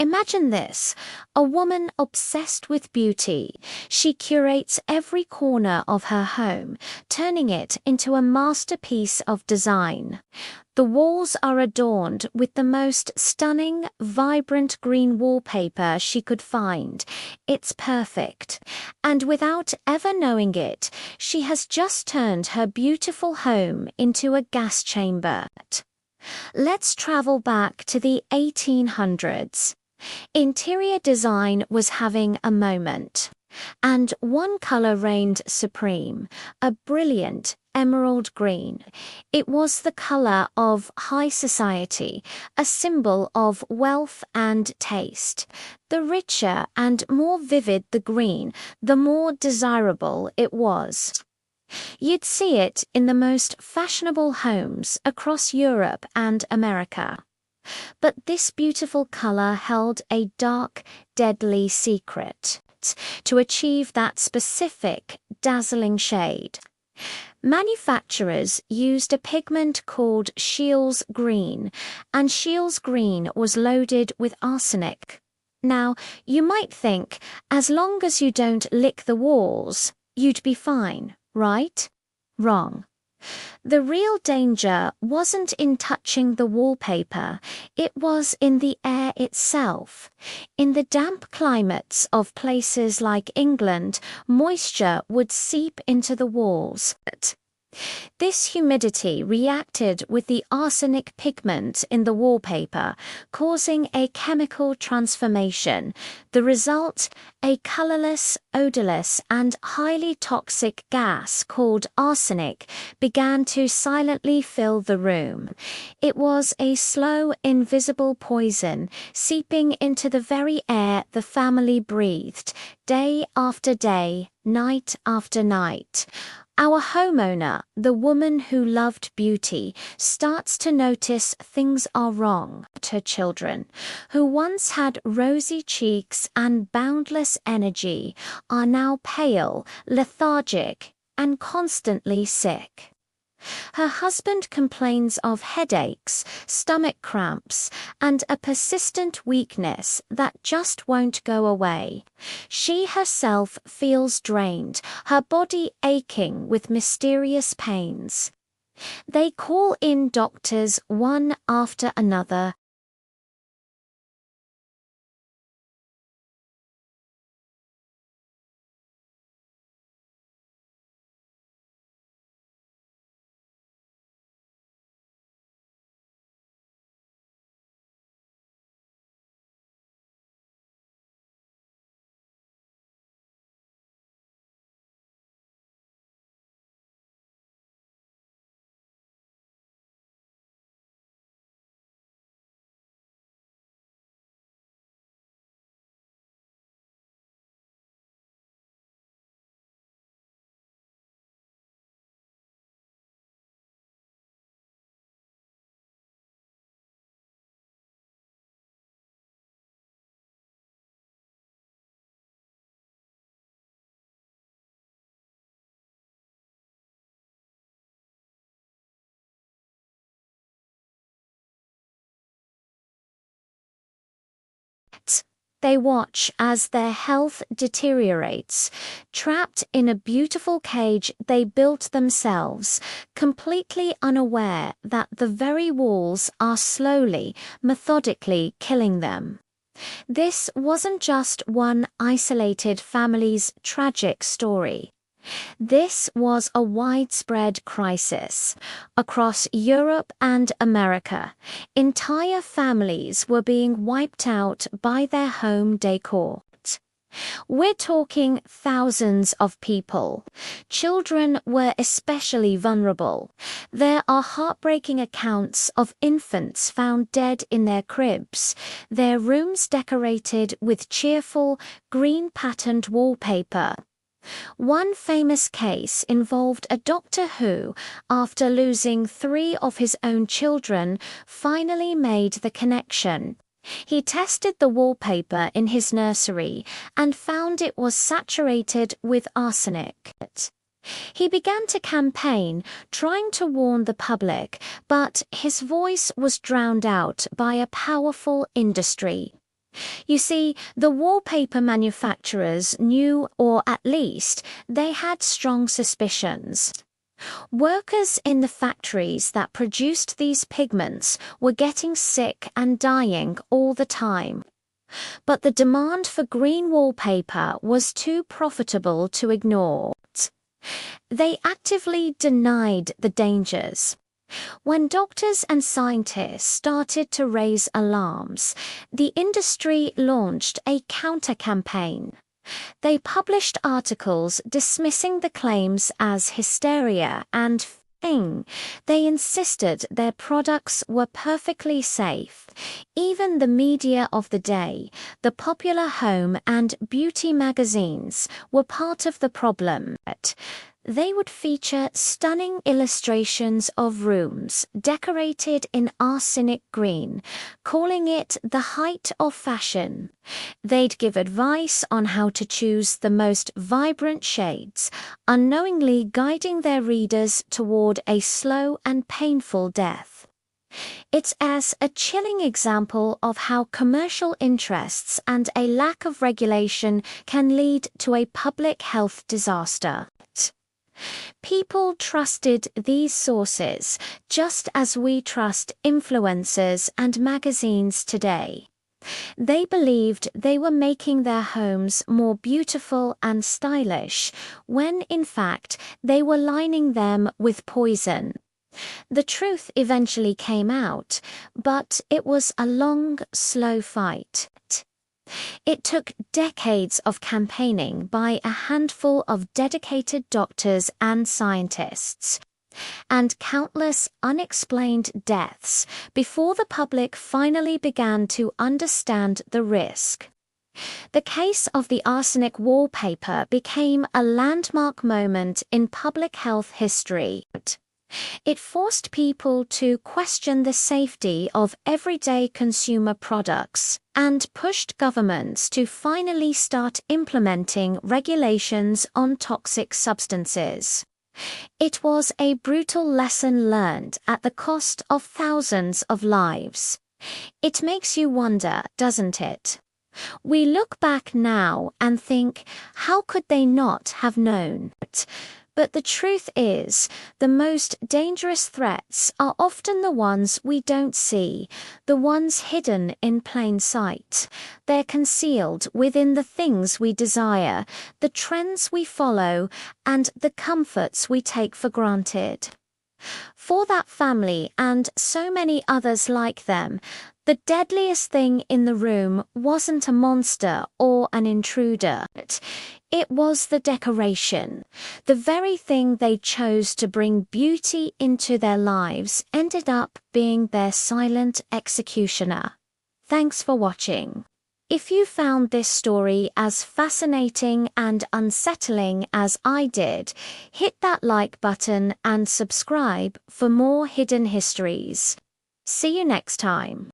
Imagine this, a woman obsessed with beauty. She curates every corner of her home, turning it into a masterpiece of design. The walls are adorned with the most stunning, vibrant green wallpaper she could find. It's perfect. And without ever knowing it, she has just turned her beautiful home into a gas chamber. Let's travel back to the 1800s. Interior design was having a moment, and one color reigned supreme, a brilliant emerald green. It was the color of high society, a symbol of wealth and taste. The richer and more vivid the green, the more desirable it was. You'd see it in the most fashionable homes across Europe and America. But this beautiful color held a dark, deadly secret. To achieve that specific, dazzling shade, manufacturers used a pigment called Scheele's green, and Scheele's green was loaded with arsenic. Now, you might think, as long as you don't lick the walls, you'd be fine, right? Wrong. The real danger wasn't in touching the wallpaper, it was in the air itself. In the damp climates of places like England, moisture would seep into the walls. This humidity reacted with the arsenic pigment in the wallpaper, causing a chemical transformation. The result, a colorless, odorless, and highly toxic gas called arsenic began to silently fill the room. It was a slow, invisible poison seeping into the very air the family breathed, day after day, night after night. Our homeowner, the woman who loved beauty, starts to notice things are wrong. Her children, who once had rosy cheeks and boundless energy, are now pale, lethargic, and constantly sick. Her husband complains of headaches, stomach cramps, and a persistent weakness that just won't go away. She herself feels drained, her body aching with mysterious pains. They call in doctors one after another. They watch as their health deteriorates, trapped in a beautiful cage they built themselves, completely unaware that the very walls are slowly, methodically killing them. This wasn't just one isolated family's tragic story. This was a widespread crisis. Across Europe and America, entire families were being wiped out by their home decor. We're talking thousands of people. Children were especially vulnerable. There are heartbreaking accounts of infants found dead in their cribs, their rooms decorated with cheerful, green-patterned wallpaper. One famous case involved a doctor who, after losing 3 of his own children, finally made the connection. He tested the wallpaper in his nursery and found it was saturated with arsenic. He began to campaign, trying to warn the public, but his voice was drowned out by a powerful industry. You see, the wallpaper manufacturers knew, or at least they had strong suspicions. Workers in the factories that produced these pigments were getting sick and dying all the time. But the demand for green wallpaper was too profitable to ignore. They actively denied the dangers. When doctors and scientists started to raise alarms, the industry launched a counter-campaign. They published articles dismissing the claims as hysteria and they insisted their products were perfectly safe. Even the media of the day, the popular home and beauty magazines, were part of the problem. They would feature stunning illustrations of rooms decorated in arsenic green, calling it the height of fashion. They'd give advice on how to choose the most vibrant shades, unknowingly guiding their readers toward a slow and painful death. It's as a chilling example of how commercial interests and a lack of regulation can lead to a public health disaster. People trusted these sources just as we trust influencers and magazines today. They believed they were making their homes more beautiful and stylish, when in fact they were lining them with poison. The truth eventually came out, but it was a long, slow fight. It took decades of campaigning by a handful of dedicated doctors and scientists, and countless unexplained deaths before the public finally began to understand the risk. The case of the arsenic wallpaper became a landmark moment in public health history. It forced people to question the safety of everyday consumer products and pushed governments to finally start implementing regulations on toxic substances. It was a brutal lesson learned at the cost of thousands of lives. It makes you wonder, doesn't it? We look back now and think, how could they not have known? But the truth is, the most dangerous threats are often the ones we don't see, the ones hidden in plain sight. They're concealed within the things we desire, the trends we follow, and the comforts we take for granted. For that family and so many others like them, the deadliest thing in the room wasn't a monster or an intruder. It was the decoration. The very thing they chose to bring beauty into their lives ended up being their silent executioner. Thanks for watching. If you found this story as fascinating and unsettling as I did, hit that like button and subscribe for more hidden histories. See you next time.